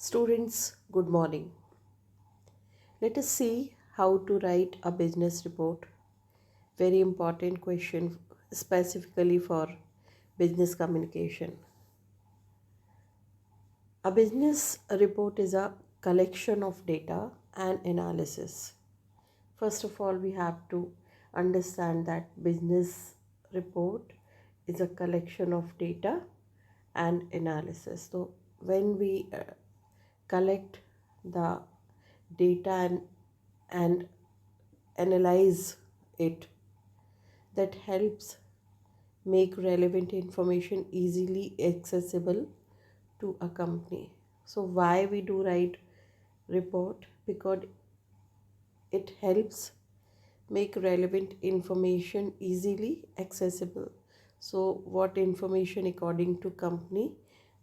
Students, good morning. Let us see how to write a business report. Very important question specifically for business communication. A business report is a collection of data and analysis. First of all, we have to understand that business report is a collection of data and analysis. So, when we collect the data and analyze it, that helps make relevant information easily accessible to a company. So why we do write report? Because it helps make relevant information easily accessible. So what information according to company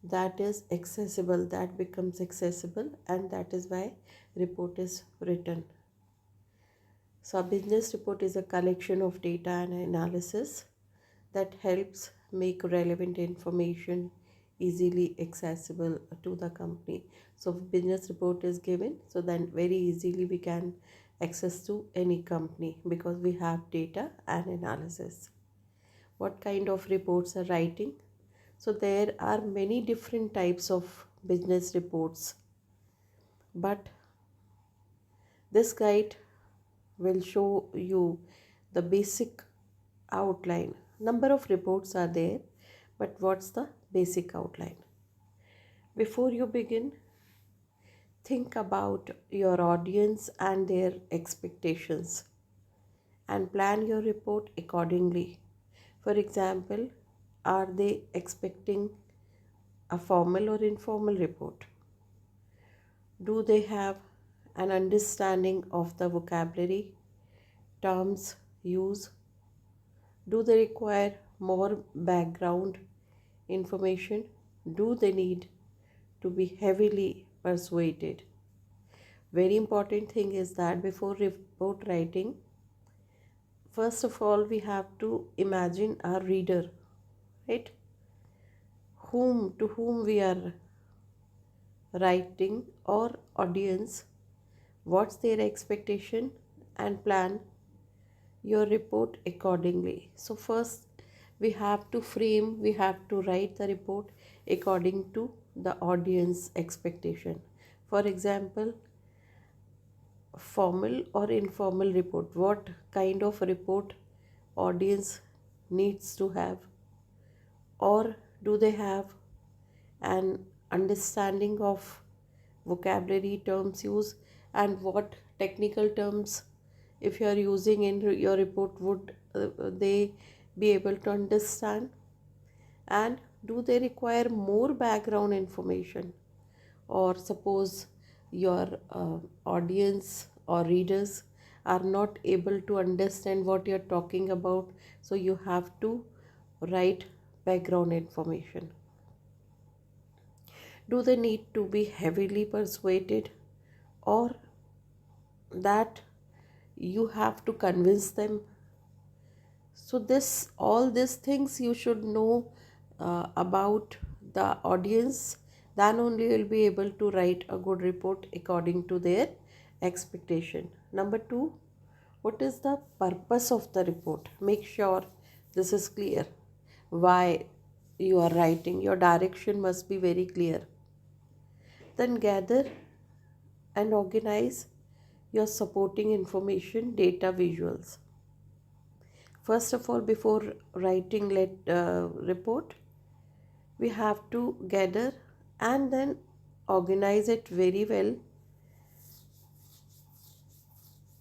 that is accessible, that becomes accessible, and that is why report is written. So a business report is a collection of data and analysis that helps make relevant information easily accessible to the company. So business report is given, so then very easily we can access to any company because we have data and analysis. What kind of reports are writing? So there are many different types of business reports, but this guide will show you the basic outline. Number of reports are there, but what's the basic outline? Before you begin, think about your audience and their expectations and plan your report accordingly. For example, are they expecting a formal or informal report? Do they have an understanding of the vocabulary, terms used? Do they require more background information? Do they need to be heavily persuaded? Very important thing is that before report writing, first of all, we have to imagine our reader, right? To whom we are writing, or audience, what's their expectation, and plan your report accordingly. So first we have to write the report according to the audience expectation. For example, formal or informal report, what kind of report audience needs to have, or do they have an understanding of vocabulary, terms used, and what technical terms, if you are using in your report, would they be able to understand? And do they require more background information, or suppose your audience or readers are not able to understand what you're talking about, so you have to write background information. Do they need to be heavily persuaded, or that you have to convince them? So this all these things you should know about the audience, then only you'll be able to write a good report according to their expectation. Number 2, what is the purpose of the report? Make sure this is clear. Why you are writing, your direction must be very clear. Then gather and organize your supporting information, data, visuals. First of all, before writing report, we have to gather and then organize it very well.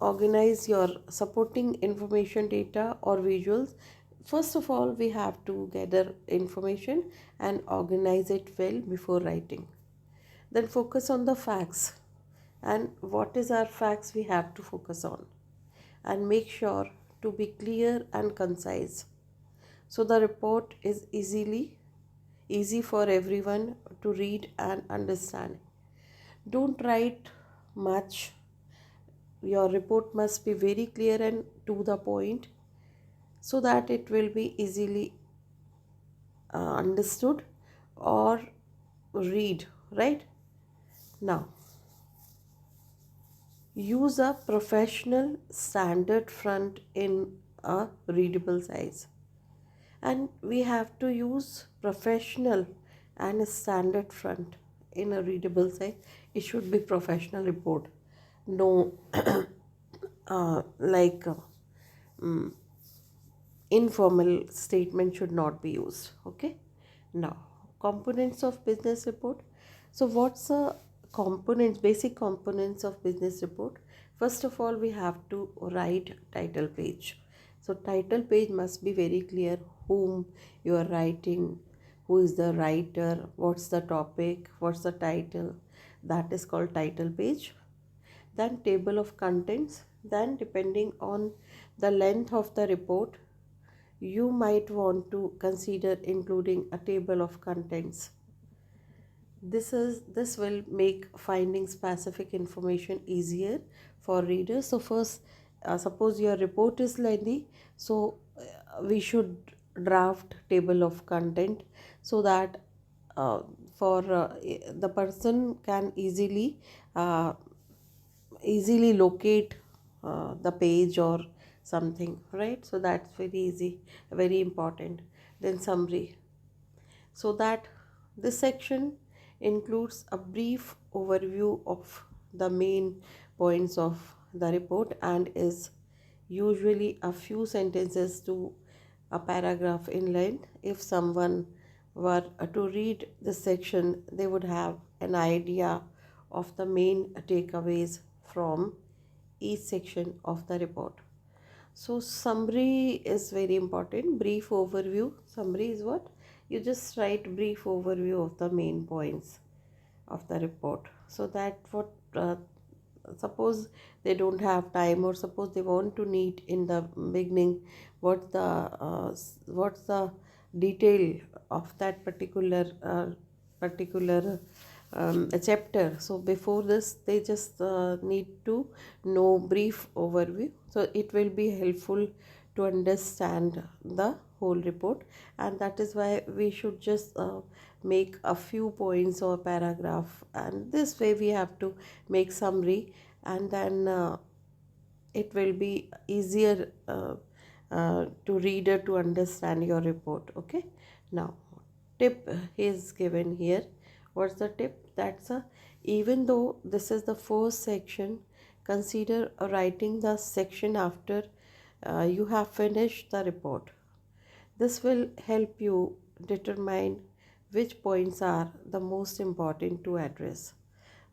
Organize your supporting information, data or visuals. First of all, we have to gather information and organize it well before writing. Then focus on the facts, and what is our facts we have to focus on, and make sure to be clear and concise so the report is easy for everyone to read and understand. Don't write much. Your report must be very clear and to the point so that it will be easily understood or read, right? Now, use a professional standard font in a readable size. And we have to use professional and a standard font in a readable size. It should be professional report. No, like mm, informal statement should not be used. Okay. Now, components of business report. So what's the components, basic components of business report? First of all, we have to write title page. So title page must be very clear whom you are writing, who is the writer, what's the topic, what's the title. That is called title page. Then table of contents. Then depending on the length of the report, you might want to consider including a table of contents. This will make finding specific information easier for readers. So first, suppose your report is lengthy, so we should draft table of content so that uh, for the person can uh, easily locate the page or something, right? So that's very easy, very important. Then summary, so that this section includes a brief overview of the main points of the report and is usually a few sentences to a paragraph in length. If someone were to read this section, they would have an idea of the main takeaways from each section of the report. So summary is very important. Brief overview. Summary is what? You just write brief overview of the main points of the report. So that what suppose they don't have time, or suppose they want to need in the beginning what's the detail of that particular a chapter. So before this they just need to know brief overview, so it will be helpful to understand the whole report. And that is why we should just make a few points or paragraph, and this way we have to make summary, and then it will be easier to reader to understand your report. Okay. Now, tip is given here. What's the tip? That's a, even though this is the first section, consider writing the section after you have finished the report. This will help you determine which points are the most important to address.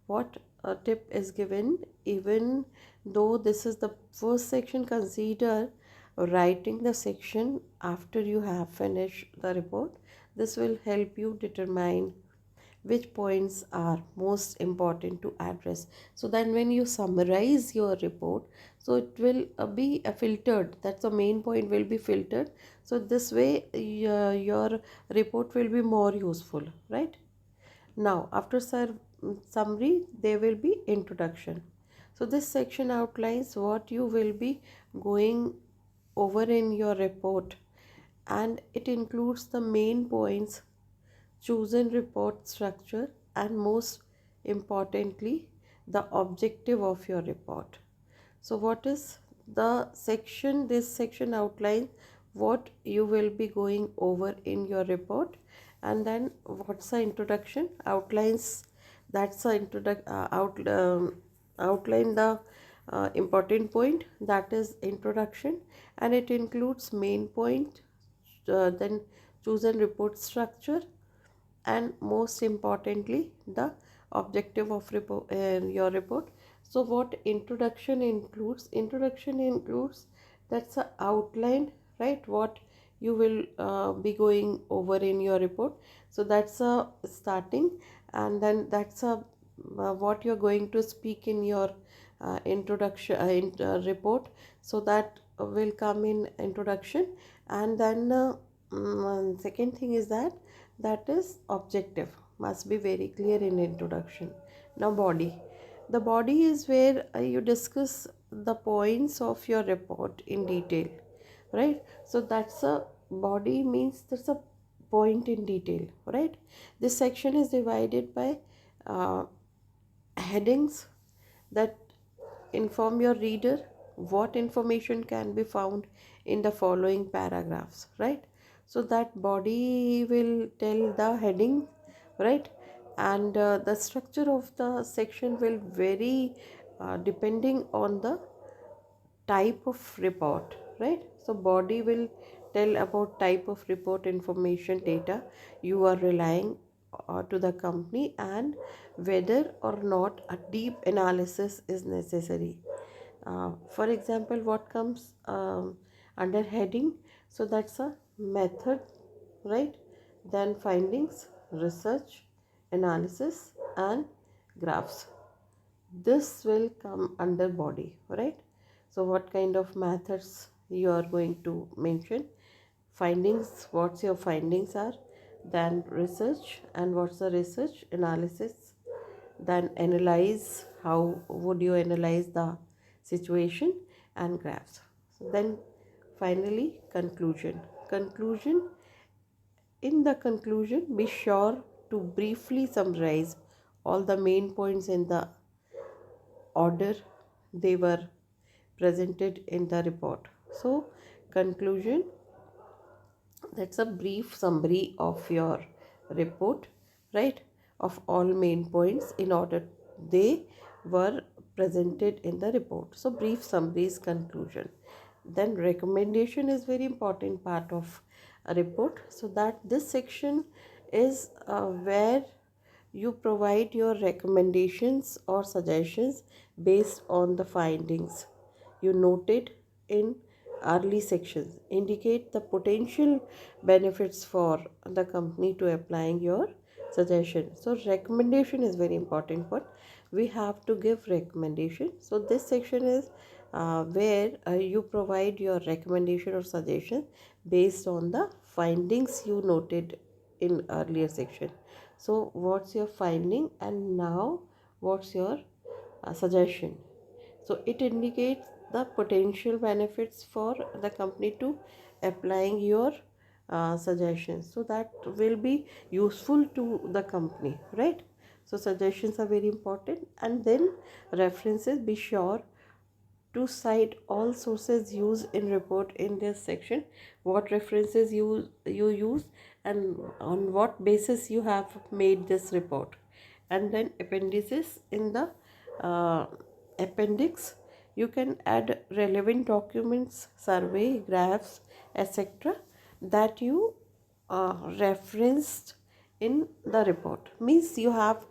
What a tip is given, even though this is the first section, consider writing the section after you have finished the report. This will help you determine which points are most important to address. So then when you summarize your report, so it will be filtered, that's the main point will be filtered. So this way your report will be more useful, right? Now, after summary, there will be introduction. So this section outlines what you will be going over in your report, and it includes the main points, chosen report structure, and most importantly, the objective of your report. So what is the section? This section outlines what you will be going over in your report. And then what's the introduction? Outlines, that's the outline the important point, that is introduction, and it includes main point, then chosen report structure, and most importantly the objective of your report. So what introduction includes, that's a outline, right? What you will be going over in your report. So that's a starting, and then that's a what you're going to speak in your report. So that will come in introduction. And then second thing is that is objective must be very clear in introduction. Now body, the body is where you discuss the points of your report in detail, right? So that's a body, means that's a point in detail, right? This section is divided by uh, headings that inform your reader what information can be found in the following paragraphs, right? So that body will tell the heading, right? And the structure of the section will vary depending on the type of report, right? So body will tell about type of report, information, data you are relying to the company, and whether or not a deep analysis is necessary. For example, what comes under heading? So that's a method, right? Then findings, research, analysis, and graphs. This will come under body, right? So what kind of methods you are going to mention? Findings, what's your findings are, then research, and what's the research, analysis, then analyze, how would you analyze the situation, and graphs. So then finally conclusion. In the conclusion, be sure to briefly summarize all the main points in the order they were presented in the report. So conclusion, that's a brief summary of your report, right? Of all main points in order they were presented in the report. So brief summary is conclusion. Then recommendation is very important part of a report. So that this section is where you provide your recommendations or suggestions based on the findings you noted in early sections. Indicate the potential benefits for the company to applying your suggestion. So recommendation is very important one. We have to give recommendation. So this section is where you provide your recommendation or suggestion based on the findings you noted in earlier section. So what's your finding, and now what's your suggestion? So it indicates the potential benefits for the company to applying your suggestions, so that will be useful to the company, right? So suggestions are very important. And then references, be sure to cite all sources used in report in this section, what references you use, and on what basis you have made this report. And then appendices, in the uh, appendix you can add relevant documents, survey, graphs, etc., that you referenced in the report. Means you have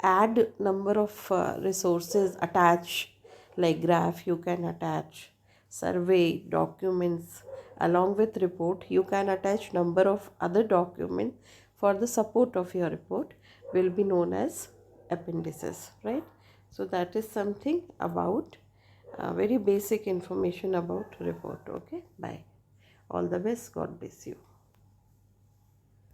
add number of resources attach, like graph you can attach, survey documents, along with report you can attach number of other documents for the support of your report, will be known as appendices, right? So that is something about very basic information about report. Okay, bye, all the best, God bless you.